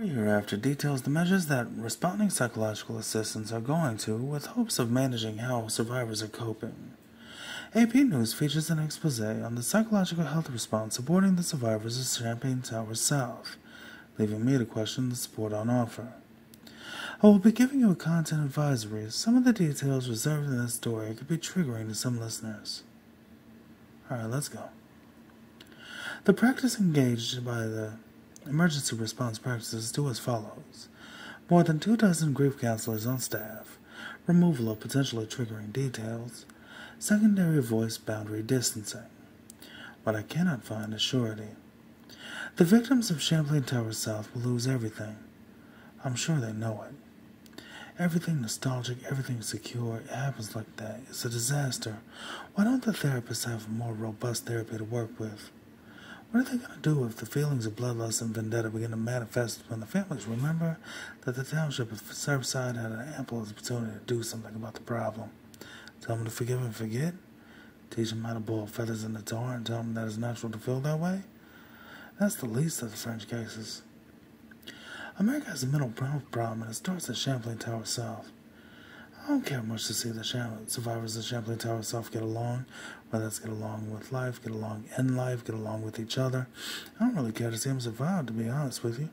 Hereafter details the measures that responding psychological assistants are going to with hopes of managing how survivors are coping. AP News features an expose on the psychological health response supporting the survivors of Champlain Towers South, leaving me to question the support on offer. I will be giving you a content advisory as some of the details reserved in this story could be triggering to some listeners. Alright, let's go. The practice engaged by the emergency response practices do as follows: more than 24 grief counselors on staff, removal of potentially triggering details, secondary voice boundary distancing. What I cannot find is surety. The victims of Champlain Towers South will lose everything. I'm sure they know it. Everything nostalgic, everything secure, it happens like that. It's a disaster. Why don't the therapists have a more robust therapy to work with? What are they going to do if the feelings of bloodlust and vendetta begin to manifest when the families remember that the township of Surfside had an ample opportunity to do something about the problem? Tell them to forgive and forget? Teach them how to boil feathers in the tar and tell them that it's natural to feel that way? That's the least of the French cases. America has a mental health problem, and it starts at Champlain Towers South. I don't care much to see the survivors of Champlain Towers South get along, whether it's get along with life, get along in life, get along with each other. I don't really care to see them survive, to be honest with you.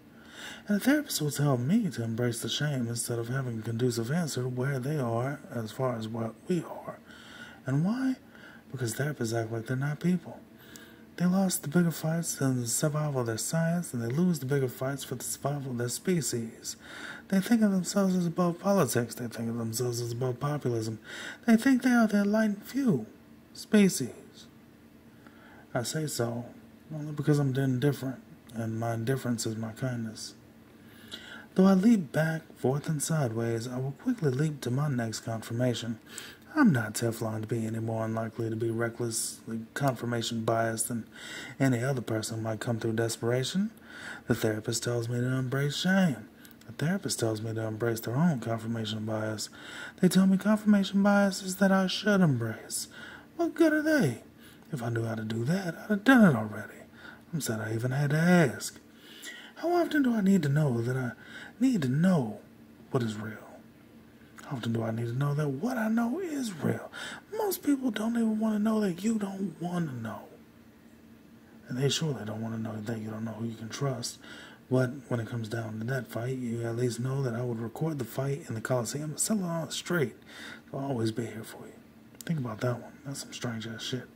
And the therapist will tell me to embrace the shame instead of having a conducive answer to where they are as far as what we are. And why? Because therapists act like they're not people. They lost the bigger fights than the survival of their science, and they lose the bigger fights for the survival of their species. They think of themselves as above politics. They think of themselves as above populism. They think they are the enlightened few species. I say so only because I'm indifferent, and my indifference is my kindness. Though I leap back, forth, and sideways, I will quickly leap to my next confirmation. I'm not Teflon to be any more unlikely to be recklessly confirmation biased than any other person who might come through desperation. The therapist tells me to embrace shame. The therapist tells me to embrace their own confirmation bias. They tell me confirmation bias is that I should embrace. What good are they? If I knew how to do that, I'd have done it already. I'm sad I even had to ask. How often do I need to know that I need to know what is real? How often do I need to know that what I know is real? Most people don't even want to know that you don't want to know. And they surely don't want to know that you don't know who you can trust. But when it comes down to that fight, you at least know that I would record the fight in the Coliseum and sell it on the street. So I'll always be here for you. Think about that one. That's some strange ass shit.